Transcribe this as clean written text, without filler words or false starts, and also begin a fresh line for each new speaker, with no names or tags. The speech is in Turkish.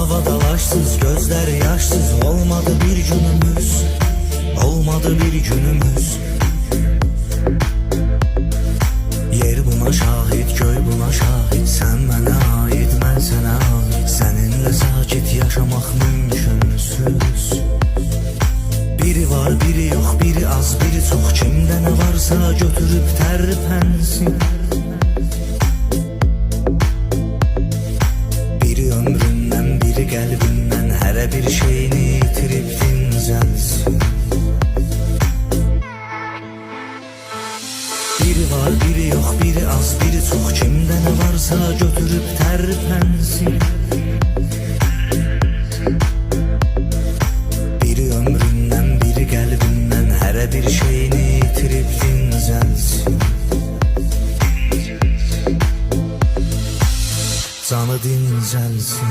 Havadalaşsız, gözler yaşsız, olmadı bir günümüz, olmadı bir günümüz. Yer buna şahit, göy buna şahit. Sen bana ait, ben sana ait. Seninle sakit yaşamak mümkünsüz. Biri var, biri yok, biri az, biri çok. Kimde ne varsa götürüp terpensin. Biri ömründen, biri kalbinden, her bir şeyini yitirip dincelsin. Biri var, biri yok, biri az, biri çok. Kimde ne varsa götürüp terpensin. Biri ömründen, biri kalbinden, her bir şeyini yitirip dincelsin. Canı dincelsin.